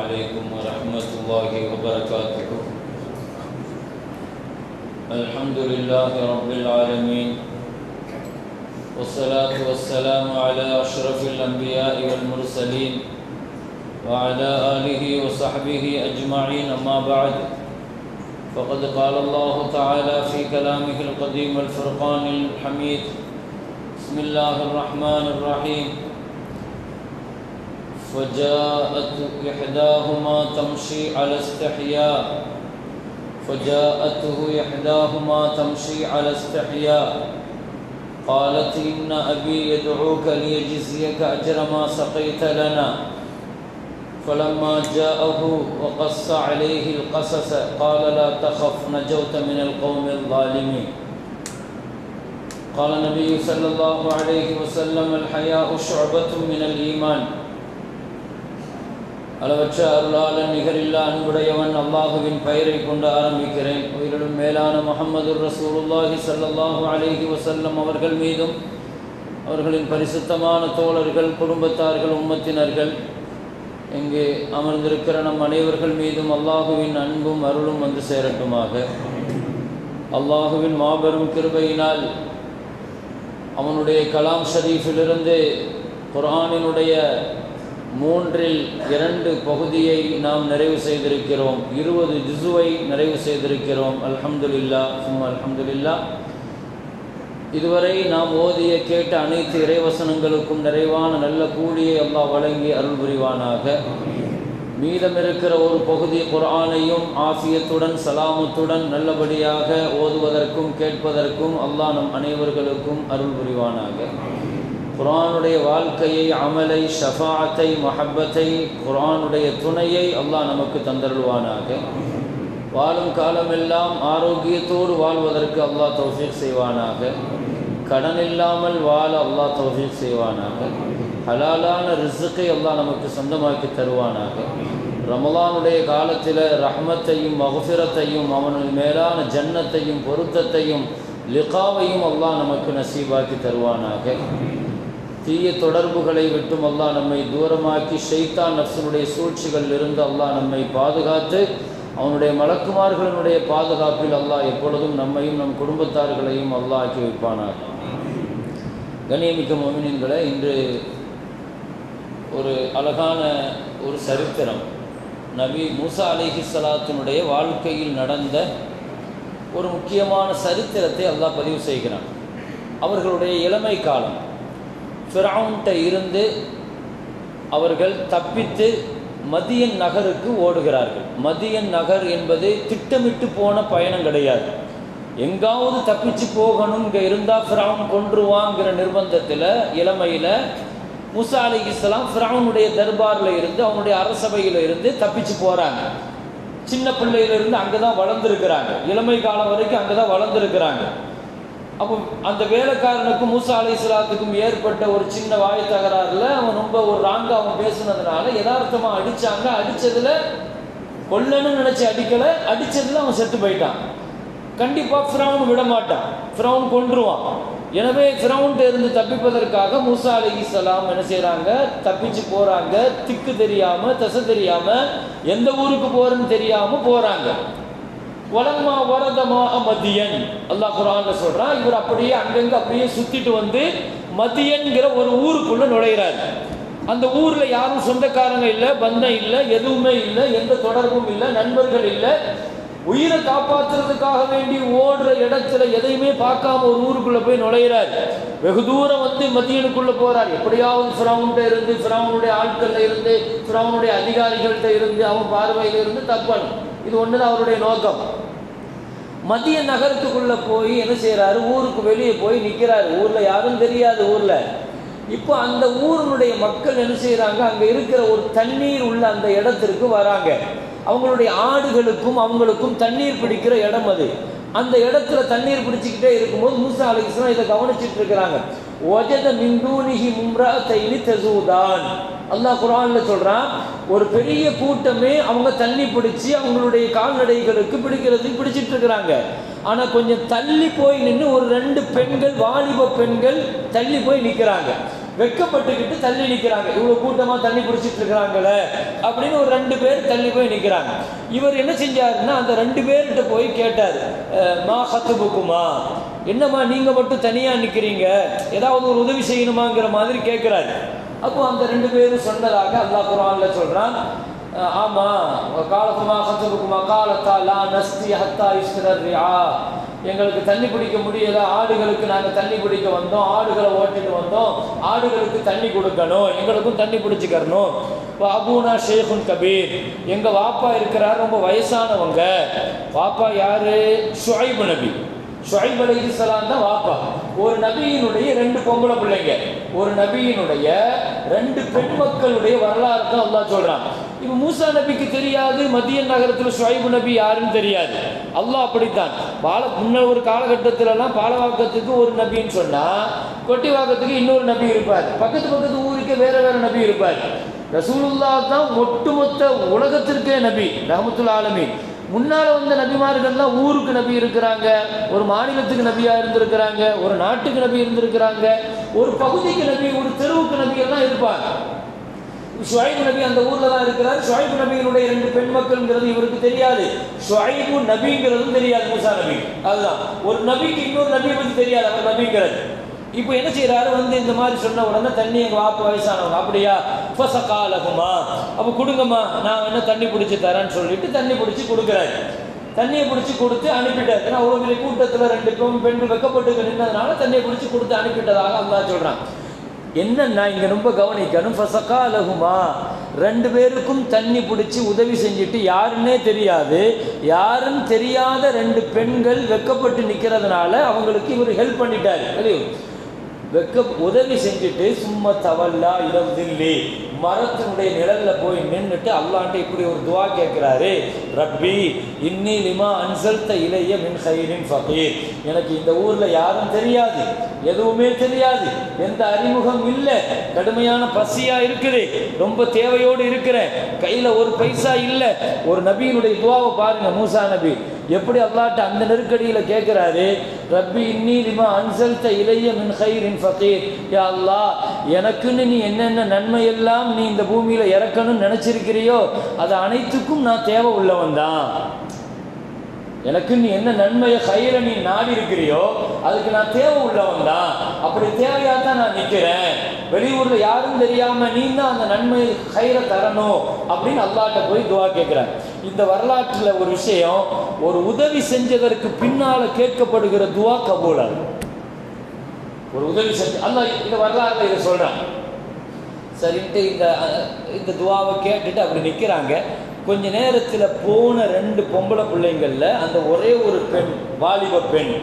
عليكم ورحمة الله وبركاته. الحمد لله رب العالمين، والصلاة والسلام على أشرف الأنبياء والمرسلين وعلى آله وصحبه أجمعين. أما بعد، فقد قال الله تعالى في كلامه القديم الفرقان الحميد: بسم الله الرحمن الرحيم. فجاءت إحداهما تمشي على استحياء قالت إن أبي يدعوك ليجزيك أجر ما سقيت لنا. فلما جاءه وقص عليه القصص قال لا تخف نجوت من القوم الظالمين. قال النبي صلى الله عليه وسلم: الحياء شعبة من الإيمان. அளவற்ற அருளாளன் நிகரில்லா அன்புடையவன் அல்லாஹுவின் பெயரை கொண்டு ஆரம்பிக்கிறேன். உயிரிலும் மேலான முஹம்மது ரசூலுல்லாஹி ஸல்லல்லாஹு அலைஹி வஸல்லம் அவர்கள் மீதும், அவர்களின் பரிசுத்தமான தோழர்கள், குடும்பத்தார்கள், உம்மத்தினர்கள், இங்கே அமர்ந்திருக்கிற நம் அனைவர்கள் மீதும் அல்லாஹுவின் அன்பும் அருளும் வந்து சேரட்டுமாக. அல்லாஹுவின் மாபெரும் கிருபையினால் அவனுடைய கலாம் ஷரீஃபிலிருந்து குர்ஆனினுடைய 3/2 பகுதியை நாம் நிறைவு செய்திருக்கிறோம். 20 ஜுஸுவை நிறைவு செய்திருக்கிறோம். அல்ஹம்துலில்லாஹ் சும்மா அல்ஹம்துலில்லாஹ். இதுவரை நாம் ஓதிய கேட்ட அனைத்து இறைவசனங்களுக்கும் நிறைவான நல்ல கூலியை அல்லாஹ் வழங்கி அருள் புரிவானாக. மீதம் இருக்கிற ஒரு பகுதி குர்ஆனையும் ஆஃபியத்துடன் சலாமத்துடன் நல்லபடியாக ஓதுவதற்கும் கேட்பதற்கும் அல்லாஹ் நம் அனைவர்களுக்கும் அருள் புரிவானாக. குர்ஆனுடைய வாழ்க்கையை, அமலை, ஷஃபாஅத்தை, மஹப்பத்தை, குர்ஆனுடைய துணையை அல்லாஹ் நமக்கு தந்தருள்வானாக. வாழும் காலமெல்லாம் ஆரோக்கியத்தோடு வாழ்வதற்கு அல்லாஹ் தௌஃபீக் செய்வானாக. கடன் இல்லாமல் வாழ அல்லாஹ் தௌஃபீக் செய்வானாக. ஹலாலான ரிஸ்கை அல்லாஹ் நமக்கு சொந்தமாக்கி தருவானாக. ரமலானுடைய காலத்தில் ரஹ்மத்தையும் மஃபிரத்தையும் அவனுடைய மேலான ஜன்னத்தையும் பொருத்தத்தையும் லிகாவையும் அல்லாஹ் நமக்கு நசீபாக்கி தருவானாக. தீய தொடர்புகளை விட்டும் அல்லாஹ் நம்மை தூரமாக்கி ஷைத்தான் நஃப்ஸினுடைய சூழ்ச்சிகளில் இருந்து அல்லாஹ் நம்மை பாதுகாத்து அவனுடைய மலக்குமார்களினுடைய பாதுகாப்பில் அல்லாஹ் எப்பொழுதும் நம்மையும் நம் குடும்பத்தார்களையும் அல்லாஹ் ஆக்கி வைப்பானார். கண்ணியமிக்க முஃமினீன்களே, இன்று ஒரு அழகான ஒரு சரித்திரம், நபி மூசா அலைஹிஸ்ஸலாத்தினுடைய வாழ்க்கையில் நடந்த ஒரு முக்கியமான சரித்திரத்தை அல்லாஹ் பதிவு செய்கிறான். அவர்களுடைய இளமை காலம், ஃபிரௌன்ட்ட இருந்து அவர்கள் தப்பித்து மதியன் நகருக்கு ஓடுகிறார்கள். மதியன் நகர் என்பது திட்டமிட்டு போன பயணம் கிடையாது. எங்காவது தப்பிச்சு போகணும், இங்கே இருந்தால் ஃபிரௌன் கொன்றுவாங்கிற நிர்பந்தத்தில் இளமையில் மூசா அலைஹிஸ்ஸலாம் ஃபிரௌனுடைய தர்பாரில் இருந்து, அவனுடைய அரசபையில் இருந்து தப்பிச்சு போகிறாங்க. சின்ன பிள்ளையிலிருந்து அங்கே தான் வளர்ந்துருக்கிறாங்க. இளமை காலம் வரைக்கும் அங்கே தான் வளர்ந்துருக்கிறாங்க. அப்போ அந்த வேலைக்காரனுக்கும் மூசா அலைஹிஸ்ஸலாத்துக்கும் ஏற்பட்ட ஒரு சின்ன வாய் தகராறில் அவன் ரொம்ப ஒரு ராங்கா அவன் பேசுனதுனால யதார்த்தமாக அடித்தாங்க. அடித்ததில் கொல்லணும்னு நினச்சி அடிக்கலை, அடித்ததில் அவன் செத்து போயிட்டான். கண்டிப்பாக ஃபிரௌன் விட மாட்டான், ஃபிரௌன் கொன்றுவான். எனவே ஃபிரௌன்ட்ட இருந்து தப்பிப்பதற்காக மூசா அலைஹிஸ்ஸலாம் என்ன செய்கிறாங்க, தப்பிச்சு போகிறாங்க. திக்கு தெரியாமல், தசை தெரியாமல், எந்த ஊருக்கு போகிறன்னு தெரியாமல் போகிறாங்க. வலம்மா வரதமா மதியன், அல்லாஹ் குர்ஆன்ல சொல்றான். இவர் அப்படியே அங்கங்க அப்படியே சுத்திட்டு வந்து மதியன்கிற ஒரு ஊருக்குள்ள நுழைகிறார். அந்த ஊர்ல யாரும் சொந்தக்காரங்க இல்லை, பந்தம் இல்லை, எதுவுமே இல்லை, எந்த தொடர்பும் இல்லை, நண்பர்கள் இல்லை. உயிரை காப்பாற்றுறதுக்காக வேண்டி ஓடுற இடத்துல எதையுமே பார்க்காம ஒரு ஊருக்குள்ள போய் நுழைகிறார். வெகு தூரம் வந்து மதியனுக்குள்ள போறார். எப்படியாவது ஃபிரௌன்ட்ட இருந்து, ஃபிரௌனுடைய ஆட்கள்ல இருந்து, ஃபிரௌனுடைய அதிகாரிகள்கிட்ட இருந்து, அவன் பார்வையில இருந்து தப்பணும். இது ஒண்ணுதான் அவருடைய நோக்கம். மதிய நகரத்துக்குள்ள போய் என்ன செய்யறாரு, ஊருக்கு வெளியே போய் நிற்கிறாரு. ஊர்ல யாரும் தெரியாது. ஊர்ல இப்போ அந்த ஊருடைய மக்கள் என்ன செய்யறாங்க, அங்க இருக்கிற ஒரு தண்ணீர் உள்ள அந்த இடத்திற்கு வராங்க. அவங்களுடைய ஆடுகளுக்கும் அவங்களுக்கும் தண்ணீர் பிடிக்கிற இடம் அது. அந்த இடத்துல தண்ணீர் பிடிச்சிக்கிட்டே இருக்கும்போது மூசா அலைஹிஸ்ஸலாம் இதை கவனிச்சுட்டு இருக்கிறாங்க. வஜத மின் தூனிஹி மும்ரஅத்தைனி தஸூதான். அல்லாஹ் குர்ஆன்ல சொல்றான், ஒரு பெரிய கூட்டமே அவங்க தண்ணி பிடிச்சி அவங்களுடைய கால்நடைகளுக்கு பிடிச்சிட்டு இருக்கிறாங்க. ஆனா கொஞ்சம் தள்ளி போய் நின்று ஒரு 2 பெண்கள், வாலிப பெண்கள் தள்ளி போய் நிற்கிறாங்க. வெக்கப்பட்டுக்கிட்டு தள்ளி நிற்கிறாங்க. இவ்வளவு கூட்டமா தண்ணி பிடிச்சிட்டு இருக்கிறாங்களே அப்படின்னு ஒரு 2 பேர் தள்ளி போய் நிற்கிறாங்க. இவர் என்ன செஞ்சாருன்னா அந்த 2 பேர்கிட்ட போய் கேட்டார், மா ஹத்துபுக்குமா, என்னம்மா நீங்க மட்டும் தனியா நிக்கிறீங்க, ஏதாவது ஒரு உதவி செய்யணுமாங்கிற மாதிரி கேட்கிறாரு. அப்போ அந்த 2 பேரும் சொன்னதாக அல்லாஹ் குர்ஆன்ல சொல்றான், ஆமா காலத்துமா ஹத்துபுக்குமா காலத்தா லா நஸ்தி ஹத்தா இஸ்ரர் ரிஆ, எங்களுக்கு தண்ணி பிடிக்க முடியல, ஆடுகளுக்கு நாங்கள் தண்ணி பிடிக்க வந்தோம், ஆடுகளை ஓட்டிட்டு வந்தோம், ஆடுகளுக்கு தண்ணி கொடுக்கணும், எங்களுக்கும் தண்ணி பிடிச்சிக்கணும். அபூனா ஷேகுன் கபீர், எங்க வாப்பா இருக்கிறார், ரொம்ப வயசானவங்க. வாப்பா யாரு? ஷுஐப் நபி. ஷுஐப் அலைஹிஸ்ஸலாம் தான் வாப்பா. ஒரு நபியினுடைய 2 பொம்பளை பிள்ளைங்க, ஒரு நபியினுடைய 2 பெண் மக்களுடைய வரலாறு தான் அல்லாஹ் சொல்றான். இப்ப மூசா நபிக்கு தெரியாது, மதியன் நகரத்தில் ஷுஐப் நபி யாருன்னு தெரியாது. அல்லாஹ் அப்படித்தான். முன்ன ஒரு காலகட்டத்தில எல்லாம் பாலவாக்கத்துக்கு ஒரு நபின்னு சொன்னா கொட்டிவாக்கத்துக்கு இன்னொரு நபி இருப்பார், பக்கத்து பக்கத்து ஊருக்கு வேற வேற நபி இருப்பார். ரசூலுல்லாஹ் தான் ஒட்டுமொத்த உலகத்திற்கே நபி, ரஹ்மத்துல் ஆலமீன். முன்னால வந்த நபிமார்கள்லாம் ஊருக்கு நபி இருக்கிறாங்க, ஒரு மாநிலத்துக்கு நபியா இருந்திருக்கிறாங்க, ஒரு நாட்டுக்கு நபி இருந்திருக்கிறாங்க, ஒரு பகுதிக்கு நபி, ஒரு தெருவுக்கு நபி எல்லாம் இருப்பாங்க. ஷுஐப் நபி அந்த ஊர்ல தான் இருக்கிறார். ஷுஐப் நபியினுடைய 2 பெண் மக்கள்ங்கிறது இவருக்கு தெரியாது, ஷுஐப் நபிங்கிறதும் தெரியாது மூசா நபி. அதுதான் ஒரு நபிக்கு இன்னொரு நபியை பற்றி தெரியாது, அவர் நபிங்கிறது. இப்போ என்ன செய்யறாரு, வந்து இந்த மாதிரி சொன்ன உடனே தண்ணி எங்க வாப்பு வயசானவங்க, அப்படியா ஃபஸகாலகுமா, அப்போ கொடுங்கம்மா நான் என்ன தண்ணி பிடிச்சி தரேன்னு சொல்லிட்டு தண்ணி பிடிச்சி கொடுக்குறாரு. தண்ணியை பிடிச்சி கொடுத்து அனுப்பிட்டார். ஏன்னா அவ்வளோ பெரிய கூட்டத்தில் 2 பெண்கள் வெக்கப்பட்டு நின்றதுனால தண்ணியை பிடிச்சி கொடுத்து அனுப்பிட்டதாக அல்லாஹ் சொல்றான். என்னன்னா இங்க ரொம்ப கவனிக்கணும், ஃபஸகாலகுமா, 2 பேருக்கும் தண்ணி பிடிச்சி உதவி செஞ்சுட்டு யாருன்னே தெரியாது, யாருன்னு தெரியாத 2 பெண்கள் வெக்கப்பட்டு நிற்கிறதுனால அவங்களுக்கு இவர் ஹெல்ப் பண்ணிட்டாரு. உதவி செஞ்சுட்டு சும்மா தவல்லா இடம்தில்லி, மரத்தினுடைய நிழல்ல போய் நின்றுட்டு அல்லாஹ்ட்ட இப்படி ஒரு துவா கேட்கிறாரு, ரப்பி இன்னி லிமா அன்சல்த இலைய மின் கைரின் ஃபகீர், எனக்கு இந்த ஊர்ல யாரும் தெரியாது, எதுவுமே தெரியாது, எந்த அறிமுகம் இல்லை, கடுமையான பசியா இருக்குது, ரொம்ப தேவையோடு இருக்கிறேன், கையில ஒரு பைசா இல்லை. ஒரு நபியினுடைய துவாவை பாருங்க, மூசா நபி எப்படி அல்லாஹ்ட்ட அந்த நெருக்கடியில கேட்கிறாரு, ரப்பி இன்னி லிமா அன்சல்த இலைய மின் கைரின் ஃபகீர், யா அல்லாஹ் எனக்குன்னு நீ என்னென்ன நன்மை எல்லாம் நீ இந்த பூமியில இறக்கணும்னு நினைச்சிருக்கிறியோ அது அனைத்துக்கும் நான் தேவை உள்ளவன் தான். எனக்கு நீ என்ன நன்மையை கயிற நீ நாடி இருக்கிறியோ அதுக்கு நான் தேவை உள்ளவன் தான். அப்படி தேவையா தான் நான் நிற்கிறேன். வெளியூர்ல யாரும் தெரியாம நீ தான் அந்த நன்மையை கயிற தரணும் அப்படின்னு அல்லாஹ்ட்ட போய் துவா கேட்கிறான். இந்த வரலாற்றுல ஒரு விஷயம், ஒரு உதவி செஞ்சதற்கு பின்னால கேட்கப்படுகிற துவா கபூலாகும். ஒரு உதவி செஞ்சு அல்லாஹ் இந்த வரலாறுல இதை சொல்றான். சரின்ட்டு இந்த துவாவை கேட்டுட்டு அப்படி நிற்கிறாங்க. கொஞ்ச நேரத்தில் போன 2 பொம்பளை பிள்ளைங்கள்ல அந்த ஒரே ஒரு பெண், வாலிப பெண்,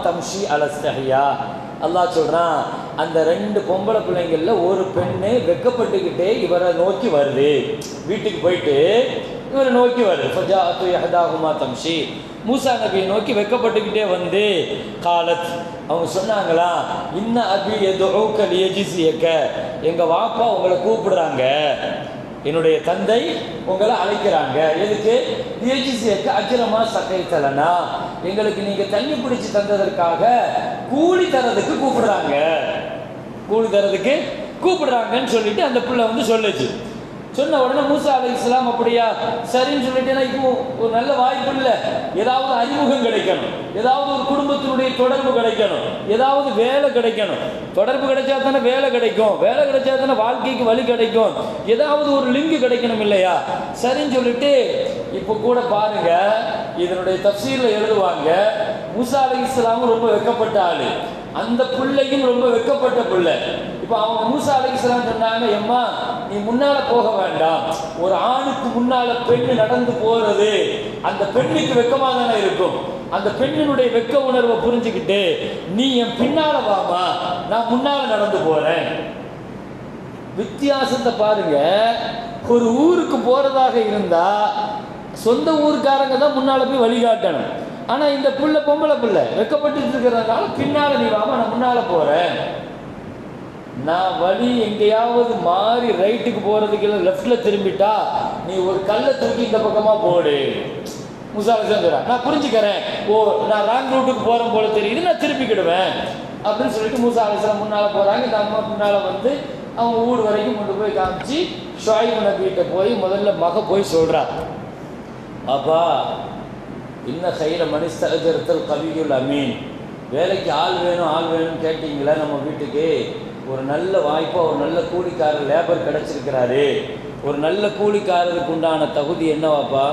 தம்ஷி அலஸ்தஹியா, அல்லாஹ் சொல்றான் அந்த 2 பொம்பளை பிள்ளைங்கள்ல ஒரு பெண்ணு வெக்கப்பட்டுக்கிட்டே இவரை நோக்கி வருது. வீட்டுக்கு போயிட்டு இவரை நோக்கி வருது. தம்ஷி, மூசா நபியை நோக்கி வெக்கப்பட்டுக்கிட்டே வந்து காலத், அவங்க சொன்னாங்களா, இன்ன அபி யதுஊக லியஜ்ஸியக, எங்க வாப்பா உங்களை கூப்பிடுறாங்க, என்னுடைய தந்தை உங்களை அழைக்கிறாங்க. எதுக்கு? லியஜ்ஸியக அஜ்ரமா சகைதலனா, எங்களுக்கு நீங்க தண்ணி பிடிச்சி தந்ததற்காக கூலி தரதுக்கு கூப்பிடுறாங்க, கூலி தரதுக்கு கூப்பிடுறாங்கன்னு சொல்லிட்டு அந்த பிள்ளை வந்து சொல்லுச்சு. சொன்ன உடனே மூசா அலைஹிஸ்ஸலாம் அப்படியா சரின்னு சொல்லிட்டேன்னா இப்போ ஒரு நல்ல வாய்ப்பு இல்லை, ஏதாவது அறிமுகம் கிடைக்கணும், ஏதாவது ஒரு குடும்பத்தினுடைய தொடர்பு கிடைக்கணும், ஏதாவது வேலை கிடைக்கணும். தொடர்பு கிடைச்சா தானே வேலை கிடைக்கும், வேலை கிடைச்சா தானே வாழ்க்கைக்கு வழி கிடைக்கும், ஏதாவது ஒரு லிங்க் கிடைக்கணும் இல்லையா? சரின்னு சொல்லிட்டு இப்போ கூட பாருங்க, இதனுடைய தஃசீர்ல எழுதுவாங்க, மூசா அலைஹிஸ்ஸலாம் ரொம்ப வெக்கப்பட்ட ஆளு, அந்த பிள்ளையும் ரொம்ப வெக்கப்பட்ட பிள்ளை. இப்போ அவங்க மூசா அலைஹிஸ்ஸலாம் சொன்னாங்க, எம்மா நீ முன்னால போக வேண்டாம், ஒரு ஆணுக்கு முன்னால பெண்ணு நடந்து போறது அந்த பெண்ணுக்கு வெக்கமா தானே இருக்கும், அந்த பெண்ணினுடைய வெக்க உணர்வை புரிஞ்சுக்கிட்டு நீ என் பின்னால வாமா, நான் முன்னால நடந்து போறேன். வித்தியாசத்தை பாருங்க. ஒரு ஊருக்கு போறதாக இருந்தா சொந்த ஊருக்காரங்க தான் முன்னால போய் வழிகாட்டணும். ஆனா இந்த புள்ள பொம்பளை பிள்ளை வெக்கப்பட்டு இருக்கிறதுனால பின்னால நீ வாமா, நான் முன்னால போறேன், நான் வழி எங்கேயாவது மாறி ரைட்டுக்கு போறதுக்கு இல்லை லெஃப்ட்ல திரும்பிட்டா நீ ஒரு கல்லை தூக்கி இந்த பக்கமா போடு. மூசா அலைஹிஸ்ஸலாம் நான் புரிஞ்சுக்கிறேன், ஓ நான் ராங் ரூட்டுக்கு போறேன் போல தெரியுது, நான் திருப்பிக்கிடுவேன் அப்படின்னு சொல்லிட்டு மூசா அலைஹிஸ்ஸலாம் முன்னால் போகிறாங்க. இந்த அம்மா முன்னால் வந்து அவங்க ஊர் வரைக்கும் கொண்டு போய் காமிச்சு ஷுஐப் நபிகிட்ட போய் முதல்ல மக போய் சொல்கிறார், அப்பா இன்ன கைர மனிஸ்தல் கவியுல் அமீன், வேலைக்கு ஆள் வேணும்னு கேட்டிங்களா, நம்ம வீட்டுக்கு ஒரு நல்ல வாய்ப்பாக ஒரு நல்ல கூலிக்காரர் லேபர் கிடச்சிருக்கிறாரு, ஒரு நல்ல கூலிக்காரருக்கு உண்டான தகுதி என்னவாப்பா,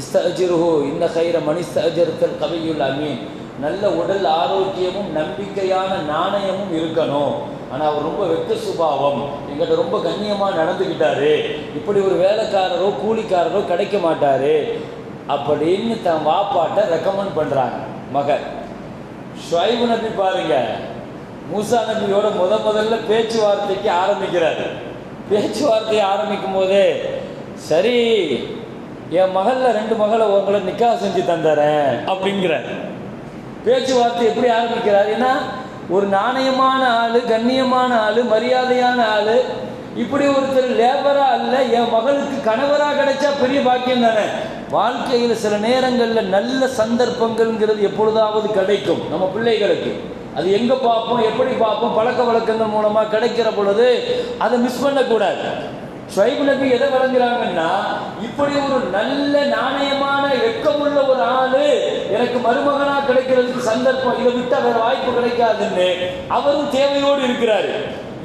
இஸ்தஅஜிருஹு இன்ன கைர மனிஸ்தல் கவியுல் அமீன், நல்ல உடல் ஆரோக்கியமும் நம்பிக்கையான நாணயமும் இருக்கணும், ஆனால் அவர் ரொம்ப வெக்க சுபாவம், எங்கிட்ட ரொம்ப கண்ணியமாக நடந்துக்கிட்டாரு, இப்படி ஒரு வேலைக்காரரோ கூலிக்காரரோ கிடைக்க மாட்டார் அப்படின்னு தன் வாப்பாட்ட ரெக்கமெண்ட் பண்ணுறாங்க மகன். ஷுஐப் நபி பாருங்க, மூசா நபியோட முதல்ல பேச்சுவார்த்தைக்கு ஆரம்பிக்கிறாரு. பேச்சுவார்த்தையை ஆரம்பிக்கும் போதே சரி என் மகளில் 2 மகளை உங்களை நிக்கா செஞ்சு தந்துறேன் அப்படிங்கிற பேச்சுவார்த்தை எப்படி ஆரம்பிக்கிறார். ஏன்னா ஒரு நாணயமான ஆள், கண்ணியமான ஆள், மரியாதையான ஆள், இப்படி ஒருத்தர் லேபரா அல்ல என் மகளுக்கு கணவராக கிடைச்சா பெரிய பாக்கியம் தானே. வாழ்க்கையில் சில நேரங்களில் நல்ல சந்தர்ப்பங்கள்ங்கிறது எப்பொழுதாவது கிடைக்கும் நம்ம பிள்ளைகளுக்கு. அது எங்கே பார்ப்போம், எப்படி பார்ப்போம், பழக்க வழக்கங்கள் மூலமாக கிடைக்கிற பொழுது அதை மிஸ் பண்ணக்கூடாது. ஷுஐப் நபி எதை வழங்குறாங்கன்னா, இப்படி ஒரு நல்ல நாணயமான வெட்கமுள்ள ஒரு ஆளு எனக்கு மருமகனா கிடைக்கிறதுக்கு சந்தர்ப்பம், இதை விட்டா வேற வாய்ப்பு கிடைக்காதுன்னு அவரும் தேவையோடு இருக்கிறாரு.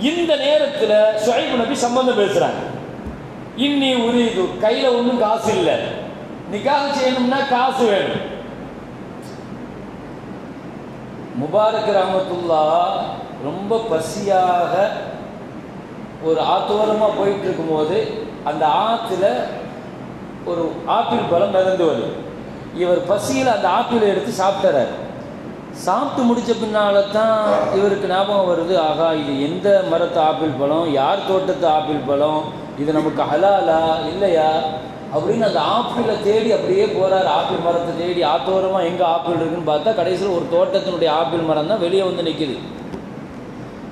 இந்த நேரத்தில் ஷுஐப் நபி சம்பந்தம் பேசுறாங்க. இன்னி உரியது, கையில ஒன்றும் காசு இல்லை, நிக்காஹ் செய்யணும்னா காசு வேணும். முபாரக் ரஹ்மத்துல்லாஹ் ரொம்ப பசியாக ஒரு ஆத்தோரமாக போயிட்டு இருக்கும்போது அந்த ஆற்றுல ஒரு ஆப்பிள் பழம் மிதந்து வருது. இவர் பசியில் அந்த ஆப்பிளை எடுத்து சாப்பிட்டார். சாப்பிட்டு முடித்த பின்னால் தான் இவருக்கு ஞாபகம் வருது, ஆகா இது எந்த மரத்து ஆப்பிள் பழம், யார் தோட்டத்து ஆப்பிள் பழம், இது நமக்கு ஹலாலா இல்லையா அப்படின்னு அந்த ஆப்பிளை தேடி அப்படியே போகிறார். ஆப்பிள் மரத்தை தேடி ஆத்தோரமாக எங்கே ஆப்பிள் இருக்குன்னு பார்த்தா கடைசியில் ஒரு தோட்டத்தினுடைய ஆப்பிள் மரம் தான் வெளியே வந்து நிற்கிது.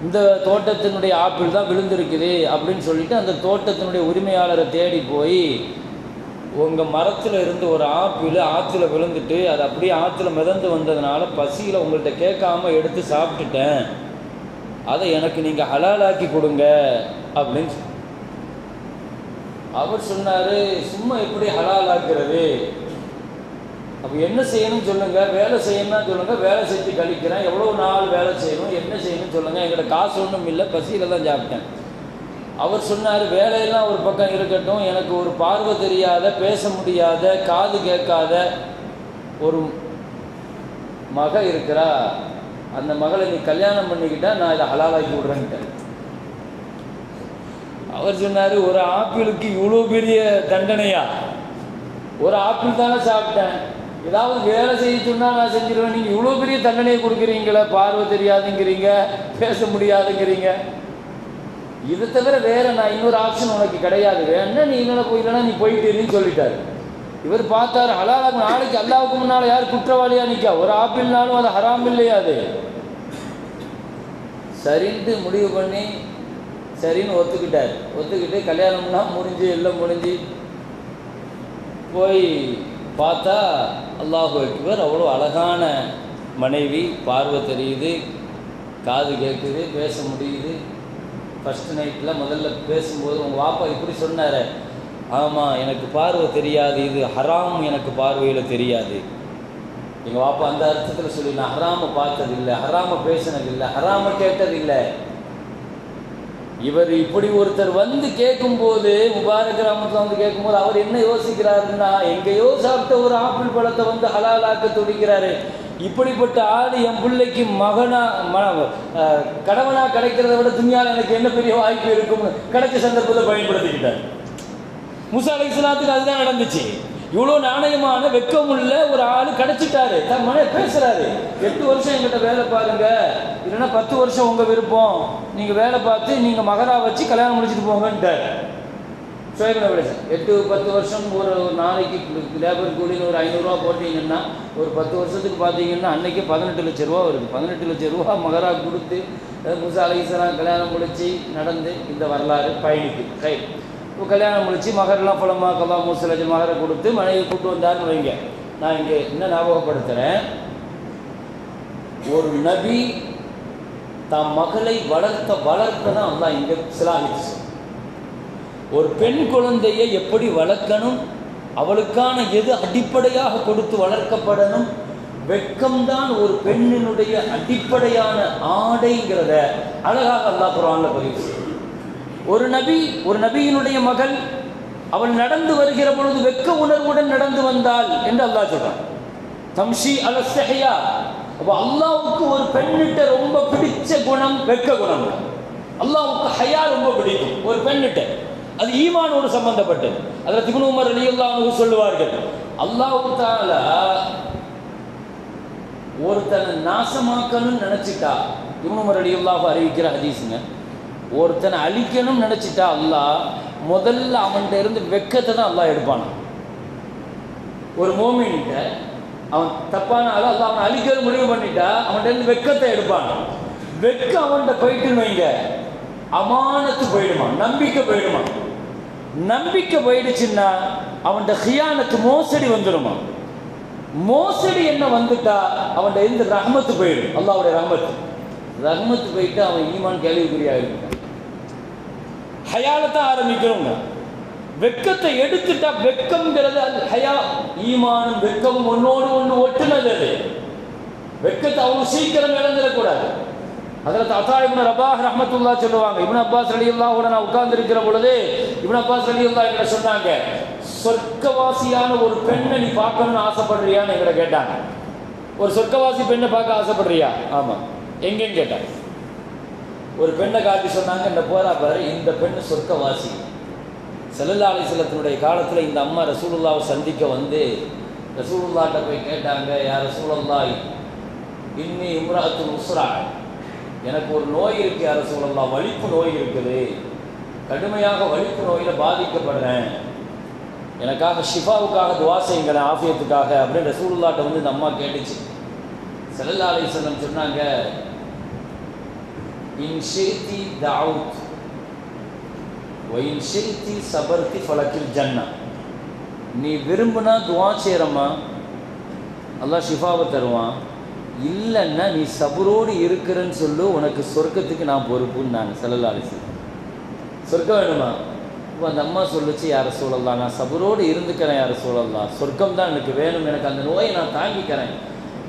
இந்த தோட்டத்தினுடைய ஆப்பிள் தான் விழுந்திருக்குது அப்படின்னு சொல்லிட்டு அந்த தோட்டத்தினுடைய உரிமையாளரை தேடி போய், உங்கள் மரத்தில் இருந்து ஒரு ஆப்பிள் ஆற்றுல விழுந்துட்டு அது அப்படியே ஆற்றுல மிதந்து வந்ததுனால பசியில் உங்கள்கிட்ட கேட்காம எடுத்து சாப்பிட்டுட்டேன், அதை எனக்கு நீங்கள் ஹலாலாக்கி கொடுங்க அப்படின்னு அவர் சொன்னார். சும்மா எப்படி ஹலாலாக்குறது, அப்போ என்ன செய்யணும்னு சொல்லுங்கள், வேலை செய்யணும்னா சொல்லுங்கள், வேலை செஞ்சு கழிக்கிறேன், எவ்வளோ நாள் வேலை செய்யணும், என்ன செய்யணும்னு சொல்லுங்கள், எங்கிட்ட காசு ஒன்றும் இல்லை, பசியில் தான் சாப்பிட்டேன். அவர் சொன்னார், வேலையெல்லாம் ஒரு பக்கம் இருக்கட்டும், எனக்கு ஒரு பார்வை தெரியாத, பேச முடியாத, காது கேட்காத ஒரு மக இருக்கிறா, அந்த மகளை நீ கல்யாணம் பண்ணிக்கிட்டா நான் இதை ஹலாலாக்கி விட்றேன்ட்டேன். அவர் சொன்னார், ஒரு ஆப்பிளுக்கு இவ்வளோ பெரிய தண்டனையா, ஒரு ஆப்பிள் தானே சாப்பிட்டேன், ஏதாவது வேலை செய்ய சொன்னால் நான் செஞ்சிருவேன், நீங்கள் இவ்வளோ பெரிய தண்டனையை கொடுக்குறீங்களே, பார்வை தெரியாதுங்கிறீங்க, பேச முடியாதுங்கிறீங்க, இதை தவிர வேறு நான் இன்னொரு ஆப்ஷன் உனக்கு கிடையாது, வேணா நீ இல்லைன்னா நீ போயிட்டேன்னு சொல்லிட்டார். இவர் பார்த்தார், ஹலாலாக நாளைக்கு அல்லாவுக்கு முன்னால் யார் குற்றவாளியாக நிற்கா, ஒரு ஆப்பிள்னாலும் அது ஹராம் இல்லையா, அது சரின்ட்டு முடிவு பண்ணி சரின்னு ஒத்துக்கிட்டு கல்யாணம்னா முடிஞ்சு எல்லாம் முடிஞ்சு போய் பார்த்தா அல்லாஹு அக்பர், அவ்வளோ அழகான மனைவி, பார்வை தெரியுது, காது கேட்குது, பேச முடியுது. ஃபஸ்ட் நைட்டில் முதல்ல பேசும்போது உங்கள் வாப்பா இப்படி சொன்னார், ஆமாம் எனக்கு பார்வை தெரியாது, இது ஹராம் எனக்கு பார்வையில் தெரியாது. எங்கள் வாப்பா அந்த அர்த்தத்தில் சொல்லி, நான் ஹராமை பார்த்ததில்லை, ஹராமை பேசினதில்லை, ஹராமை கேட்டதில்லை. இவர் இப்படி ஒருத்தர் வந்து கேட்கும்போது, முபாரக் ரஹ்மத்துல்லாஹ் வந்து கேட்கும்போது அவர் என்ன யோசிக்கிறாருன்னா, எங்கேயோ சாப்பிட்ட ஒரு ஆப்பிள் பழத்தை வந்து ஹலாலாக்க துடிக்கிறாரு, இப்படிப்பட்ட ஆள் என் பிள்ளைக்கு கணவனா கிடைக்கிறத விட துன்யாவில் எனக்கு என்ன பெரிய வாய்ப்பு இருக்கும்னு கிடைச்ச சந்தர்ப்பத்தை பயன்படுத்திக்கிட்டார். மூசா அலைஹிஸ்ஸலாத்துக்கு அதுதான் நடந்துச்சு. இவ்வளோ நாணயமான வெக்கமுள்ள ஒரு ஆள் கிடைச்சிட்டாரு, தன் மனைவி பேசுகிறாரு, 8 வருஷம் எங்கிட்ட வேலை பாருங்க, இல்லைன்னா 10 வருஷம் உங்கள் விருப்பம், நீங்கள் வேலை பார்த்து நீங்கள் மகரா வச்சு கல்யாணம் முடிச்சுட்டு போங்கன்ட்டார். ஷுஐப் நபி 8-10 வருஷம் ஒரு நாளைக்கு லேபர் கூலின்னு ஒரு 500 ரூபா போட்டிங்கன்னா ஒரு 10 வருஷத்துக்கு பார்த்தீங்கன்னா அன்றைக்கி 18 லட்ச ரூபா வருது. 18 லட்ச ரூபா மகரா கொடுத்து மூசா அலைஹிஸ்ஸலாம் கல்யாணம் முடித்து நடந்து இந்த வரலாறு பயணிக்கு இப்போ கல்யாணம் முடித்து மகரெலாம் புலமாக்கலாம், மூசா லட்சம் மகரை கொடுத்து மனைவி கூப்பிட்டு வந்தாருன்னு வைங்க. நான் இங்கே என்ன ஞாபகப்படுத்துகிறேன், ஒரு நபி தாம் மகளை வளர்க்க தான் அல்லாஹ் இங்கே சிலாகிச்சு. ஒரு பெண் குழந்தையை எப்படி வளர்க்கணும், அவளுக்கான எது அடிப்படையாக கொடுத்து வளர்க்கப்படணும், வெட்கம்தான் ஒரு பெண்ணினுடைய அடிப்படையான ஆடைங்கிறத அழகாக அல்லாஹ் குர்ஆன்ல பதிவு செய்யும். ஒரு நபியினுடைய மகள் அவள் நடந்து வருகிற பொழுது வெட்க உணர்வுடன் நடந்து வந்தாள் என்று அல்லாஹ் சொல்றான். தம்ஷி அலஸ்ஹியா. அப்போ அல்லாஹ்வுக்கு ஒரு பெண்ணிட்ட ரொம்ப பிடிச்ச குணம் வெட்க குணம். அல்லாஹ்வுக்கு ஹயா ரொம்ப பிடிக்கும் ஒரு பெண்ணிட்ட. அது ஈமானோடு சம்பந்தப்பட்டது. அதில் இப்னு உமர் ரலியல்லாஹு அன்ஹு சொல்லுவார்கள், அல்லாஹ் தஆலா ஒருத்தனை நாசமாக்கணும்னு நினைச்சிட்டா, இப்னு உமர் ரலியல்லாஹு அறிவிக்கிற ஹதீஸுங்க, ஒருத்தனை அழிக்கணும்னு நினைச்சிட்டா அல்லாஹ் முதல்ல அவன்கிட்ட இருந்து வெட்கத்தை தான் அல்லாஹ் எடுப்பானான். ஒரு மோமின்கிட்ட அவன் தப்பான ஆள், அல்லாஹ் அவனை அழிக்கிறது முடிவு பண்ணிட்டா அவன்கிட்ட இருந்து வெட்கத்தை எடுப்பான். வெட்கம் அவன்கிட்ட போயிட்டுன்னு வைங்க, அமானத்து போயிடுமா, நம்பிக்கை போயிடுமா. நம்பிக்கை போயிடுச்சுன்னா அவன்கிட்ட ஹியானத்து மோசடி வந்துடுமா. மோசடி என்ன வந்துட்டா அவன்கிட்ட இருந்து ரஹ்மத்து போயிடும். அல்லாஹ்வுடைய ரஹ்மத்து போயிட்டு அவன் ஈமான் கேள்விக்குறியாயிருக்கான். ஹயாலத்தான் ஆரம்பிக்கிறோங்க. வெட்கத்தை எடுத்துட்டா, வெட்கம்ங்கிறது அது ஹயா, ஈமானும் வெட்கமும் ஒன்னோடு ஒன்று ஒட்டுனது. அது வெட்கத்தை அவ்வளவு சீக்கிரம் இழந்துடக்கூடாது. ஹஜ்ரத் அத்தா இப்னு ரபாஹ் ரஹ்மத்துல்லாஹ் சொல்லுவாங்க, இப்னு அப்பாஸ் ரலியல்லாஹு அன்ஹு நான் உட்கார்ந்து இருக்கிற பொழுது இப்னு அப்பாஸ் ரலியல்லாஹு அன்ஹு சொன்னாங்க, சொர்க்கவாசியான ஒரு பெண்ணை நீ பார்க்கணும்னு ஆசைப்படுறியான்னு எங்களை கேட்டாங்க. ஒரு சொர்க்கவாசி பெண்ணை பார்க்க ஆசைப்படுறியா? ஆமாம். எங்கேன்னு கேட்டாங்க. ஒரு பெண்ணை காட்டி சொன்னாங்க, இந்த போரா பாரு, இந்த பெண்ணு சொர்க்கவாசி. ஸல்லல்லாஹு அலைஹி வஸல்லத்தினுடைய காலத்தில் இந்த அம்மா ரசூலுல்லாவை சந்திக்க வந்து ரசூலுல்லாஹ்ட்ட போய் கேட்டாங்க, யா ரசூலல்லாஹ், இன்னி இம்ரஅத்துன் உஸ்ரா, எனக்கு ஒரு நோய் இருக்கு யா ரசூலல்லாஹ், வலிப்பு நோய் இருக்குது, கடுமையாக வலிப்பு நோயில் பாதிக்கப்படுறேன், எனக்காக ஷிஃபாவுக்காக துவா செய்யுங்களேன், ஆஃபியத்துக்காக அப்படின்னு ரசூலுல்லாஹ்ட்ட வந்து இந்த அம்மா கேட்டுச்சு. ஸல்லல்லாஹு அலைஹி வஸல்லம் சொன்னாங்க, இன் ஷி'தி தஅவுத் வ இன் ஷி'தி சபர்தி ஃபலக்கில் ஜன்னா. நீ விரும்பினா துவா செய்கிறம்மா, அல்லாஹ் ஷிஃபாவை தருவான். இல்லைன்னா நீ சபரோடு இருக்கிறன்னு சொல்லு, உனக்கு சொர்க்கத்துக்கு நான் பொறுப்புன்னு நான் ஸல்லல்லாஹு அலைஹி வஸல்லம். சொர்க்கம் வேணுமா? இப்போ அந்த அம்மா சொல்லுச்சு, யா ரசூலல்லாஹ், நான் சபரோடு இருந்துக்கிறேன் யா ரசூலல்லாஹ், சொர்க்கம் தான் எனக்கு வேணும், எனக்கு அந்த நோயை நான் தாங்கிக்கிறேன்.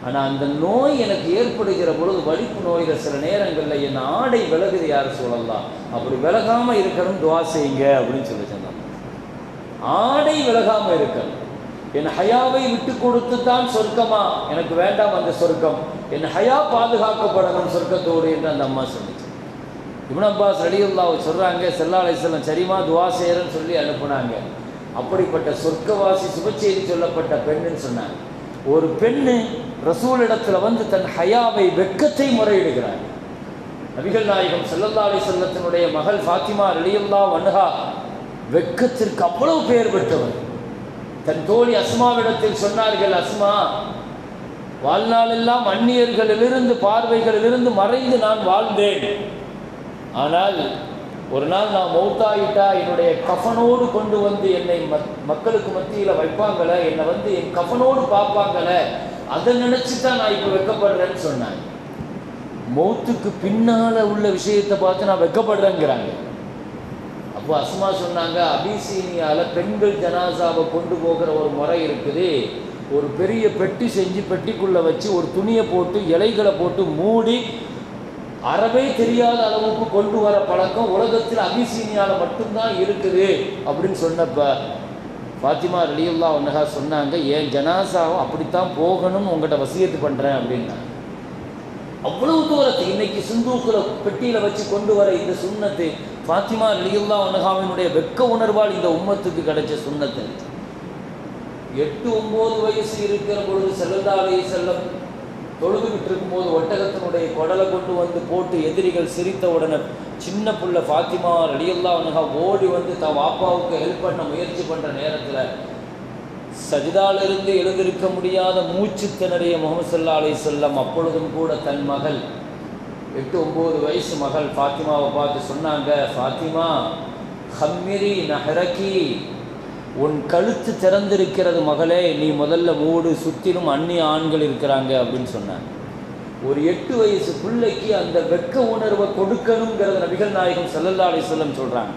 ஆனால் அந்த நோய் எனக்கு ஏற்படுகிற பொழுது, வலிப்பு நோயில் சில நேரங்களில் என் ஆடை விலகுது யா ரசூலல்லாஹ், அப்படி விலகாமல் இருக்கணும், துவா செய்யுங்க அப்படின்னு சொல்லி சொன்னாங்க. ஆடை விலகாமல் இருக்கணும். என் ஹயாவை விட்டு கொடுத்து தான் சொர்க்கமா? எனக்கு வேண்டாம் அந்த சொர்க்கம், என் ஹயா பாதுகாக்கப்படணும் சொர்க்கத்தோடு என்று அந்த அம்மா சொல்லிச்சு. இப்னு அப்பாஸ் ரலியல்லாஹு சொல்கிறாங்க, ஸல்லல்லாஹு அலைஹி வஸல்லம் சரிமா துவா செய்கிறேன்னு சொல்லி அனுப்புனாங்க. அப்படிப்பட்ட சொர்க்கவாசி சுபச்செய்தி சொல்லப்பட்ட பெண்ணுன்னு சொன்னாங்க. ஒரு பெண்ணு ரசூலிடத்தில் வந்து தன் ஹயாவை வெட்கத்தை முறையிடுகிறார். நபிகள் நாயகம் ஸல்லல்லாஹு அலைஹி வஸல்லத்தினுடைய மகள் ஃபாத்திமா ரலியல்லாஹு அன்ஹா வெட்கத்திற்கு அவ்வளவு பெயர் பெற்றவர். தன் தோழி அஸ்மாவிடத்தில் சொன்னார்கள், அஸ்மா, வாழ்நாளெல்லாம் அந்நியர்களிலிருந்து பார்வைகளிலிருந்து மறைந்து நான் வாழ்ந்தேன். ஆனால் ஒரு நாள் நான் மௌத்தாயிட்டா என்னுடைய கஃனோடு கொண்டு வந்து என்னை மக்களுக்கு மத்தியில் வைப்பாங்களே, என்னை வந்து என் கஃனோடு பார்ப்பாங்களே, அதை நினச்சி தான் நான் இப்போ வெட்கப்படுறேன்னு சொன்னேன். மௌத்துக்கு பின்னால் உள்ள விஷயத்தை பார்த்து நான் வெட்கப்படுறேங்கிறாங்க. அப்போ அஸ்மா சொன்னாங்க, அபிசீனியாவில் பெண்கள் ஜனாசாவை கொண்டு போகிற ஒரு முறை இருக்குது. ஒரு பெரிய பெட்டி செஞ்சு பெட்டிக்குள்ளே வச்சு ஒரு துணியை போட்டு இலைகளை போட்டு மூடி அறவே தெரியாத அளவுக்கு கொண்டு வர பழக்கம் உலகத்தில் அபிசீனியாவில் மட்டும்தான் இருக்குது அப்படின்னு சொன்னப்ப ஃபாத்திமா ரலியல்லாஹு அன்ஹா சொன்னாங்க, என் ஜனாசாவை அப்படித்தான் போகணும்னு உங்கள்கிட்ட வசியத்து பண்ணுறேன் அப்படின்னா. அவ்வளவு தூரத்துக்கு இன்னைக்கு சிந்தூக்கில் பெட்டியில் வச்சு கொண்டு வர இந்த சுன்னத்து ஃபாத்திமா ரலியல்லாஹு அன்ஹாவினுடைய வெட்க உணர்வால் இந்த உம்மத்துக்கு கிடைச்ச சுன்னத்து. 8-9 வயசு இருக்கிற பொழுது ஸல்லல்லாஹு அலைஹி வஸல்லம் தொழுதுகிட்டு இருக்கும்போது ஒட்டகத்தினுடைய குடலை கொண்டு வந்து போட்டு எதிரிகள் சிரித்த உடனே சின்ன புள்ள ஃபாத்திமா ரலியல்லாஹு அன்ஹா ஓடி வந்து தன் வாப்பாவுக்கு ஹெல்ப் பண்ண முயற்சி பண்ணுற நேரத்தில் சஜிதாலிருந்து எழுந்திருக்க முடியாத மூச்சு திணறிய முஹம்மது ஸல்லல்லாஹு அலைஹி வஸல்லம் அப்பொழுதும் கூட தன் மகள் 8-9 வயசு மகள் ஃபாத்திமாவை பார்த்து சொன்னாங்க, ஃபாத்திமா, ஹம்மிரி நஹரகி, உன் கழுத்து திறந்திருக்கிறது மகளே, நீ முதல்ல மூடு, சுற்றிலும் அந்நிய ஆண்கள் இருக்கிறாங்க அப்படின்னு சொன்னாங்க. ஒரு 8 வயசு பிள்ளைக்கு அந்த வெட்க உணர்வை கொடுக்கணுங்கிறத நபிகள் நாயகம் ஸல்லல்லாஹு அலைஹி வஸல்லம் சொல்கிறாங்க.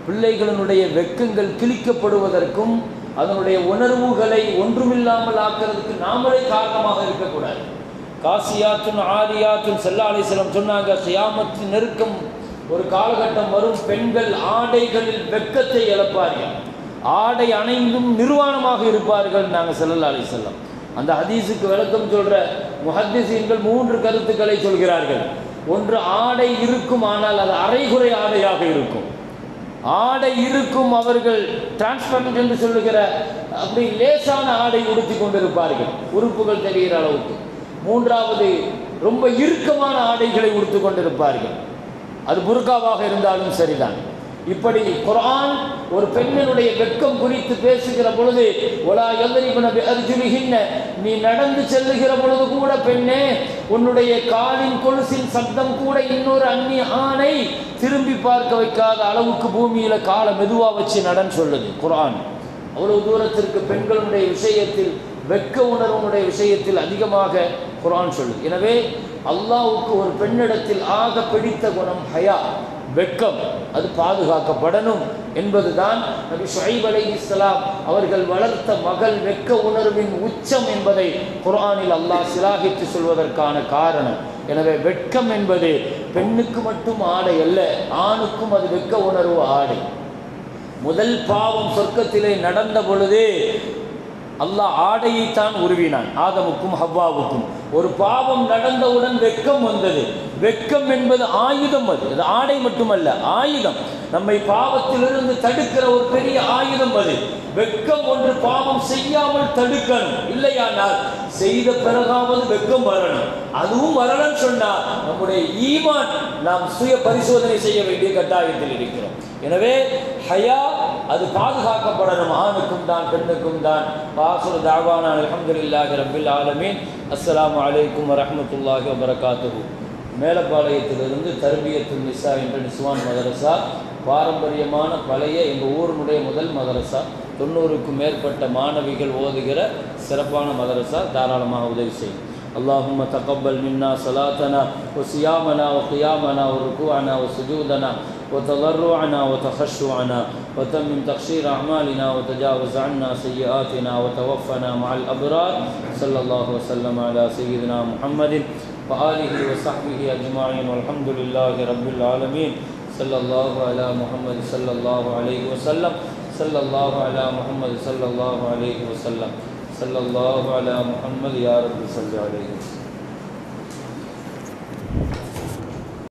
பிள்ளைகளினுடைய வெட்கங்கள் கிழிக்கப்படுவதற்கும் அதனுடைய உணர்வுகளை ஒன்றுமில்லாமல் ஆக்கிறதுக்கு நாமளே காரணமாக இருக்கக்கூடாது. காசியாத்துன் ஆரியாத்துன் ஸல்லல்லாஹு அலைஹி வஸல்லம் சொன்னாங்க, கியாமத்தின் நெருக்கம் ஒரு காலகட்டம் வரும், பெண்கள் ஆடைகளில் வெட்கத்தை இழப்பார்கள், ஆடை அணைந்தும் நிர்வாணமாக இருப்பார்கள் நாங்கள் ஸல்லல்லாஹு அலைஹி வஸல்லம். அந்த ஹதீஸுக்கு விளக்கம் சொல்கிற முஹத்திஸீன்கள் 3 கருத்துக்களை சொல்கிறார்கள். ஒன்று, ஆடை இருக்கும், ஆனால் அது அரைகுறை ஆடையாக இருக்கும். ஆடை இருக்கும், அவர்கள் டிரான்ஸ்பரண்ட் என்று சொல்லுகிற அப்படி லேசான ஆடை உடுத்தி கொண்டிருப்பார்கள், உறுப்புகள் தெரிகிற அளவுக்கு. 3வது, ரொம்ப இறுக்கமான ஆடைகளை உடுத்தி கொண்டிருப்பார்கள், அது புர்காவாக இருந்தாலும் சரிதான். இப்படி குர்ஆன் ஒரு பெண்ணினுடைய வெட்கம் குறித்து பேசுகிற பொழுது, ஒலா யத்ரிபுன பிஅர்ஜுலிஹின்ன, நீ நடந்து செல்லுகிற பொழுது கூட பெண்ணே, உன்னுடைய காலின் கொலுசின் சப்தம் கூட இன்னொரு அந்நிய ஆணை திரும்பி பார்க்க வைக்காத அளவுக்கு பூமியில காலை மெதுவா வச்சு நடன்னு சொல்லுது குர்ஆன். அவ்வளவு தூரத்திற்கு பெண்களுடைய விஷயத்தில், வெட்க உணர்வுடைய விஷயத்தில் அதிகமாக குர்ஆன் சொல்லுது. எனவே அல்லாஹ்வுக்கு ஒரு பெண்ணிடத்தில் ஆக பிடித்த குணம் ஹயா, வெட்கம், அது பாதுகாக்கப்படணும் என்பதுதான் நபி ஷுஐப் அலைஹிஸ்ஸலாம் அவர்கள் வளர்த்த மகள் வெட்க உணர்வின் உச்சம் என்பதை குர்ஆனில் அல்லாஹ் சிலாகித்து சொல்வதற்கான காரணம். எனவே வெட்கம் என்பது பெண்ணுக்கு மட்டும் ஆடை அல்ல, ஆணுக்கும் அது வெட்க உணர்வு ஆடை. முதல் பாவம் சொர்க்கத்திலே நடந்த பொழுதே அல்லாஹ் ஆடையைத்தான் உருவினான் ஆதமுக்கும் ஹவ்வாவுக்கும். ஒரு பாவம் நடந்தவுடன் வெட்கம் வந்தது. வெட்கம் என்பது ஆயுதம், அது ஆடை மட்டுமல்ல, ஆயுதம். நம்மை பாவத்திலிருந்து தடுக்கிற ஒரு பெரிய ஆயுதம் அது. வெட்கம் ஒன்று பாவம் செய்யாமல் தடுக்கணும், இல்லையானால் செய்த பிறகாவது வெட்கம் வரணும். அதுவும் வரலன்னு சொன்னால் நம்முடைய ஈமான் நாம் சுய பரிசோதனை செய்ய வேண்டிய கட்டாயத்தில் இருக்கிறோம். எனவே ஹயா அது பாதுகாக்கப்படணும், ஆணுக்கும் தான் பெண்ணுக்கும் தான். வாசுரு தாவானா அல்ஹம்துலில்லாஹி ரப்பில் ஆலமீன். அஸ்ஸலாமு அலைக்கும் வரஹ்மத்துல்லாஹி வபரகாத்துஹு. மேலப்பாளையத்திலிருந்து தர்பியத்துன் நிசா என்ற நிஸ்வான் மதரசா, பாரம்பரியமான பழைய எங்கள் ஊரினுடைய முதல் மதரசா, 90க்கும் மேற்பட்ட மாணவிகள் ஓதுகிற சிறப்பான மதரசா. தாராளமாக உதவி செய்யும். اللهم تقبل منا صلاتنا وصيامنا وقيامنا وركوعنا وسجودنا وتضرعنا وتخشعنا وتمم تقصير أعمالنا وتجاوز عنا سيئاتنا وتوفنا مع الأبرار. صلى الله وسلم على سيدنا محمد وآله وصحبه أجمعين والحمد لله رب العالمين. صلى الله على محمد صلى الله عليه وسلم. صلى الله على محمد صلى الله عليه وسلم. صلى الله على محمد يا رب صل عليه وسلم.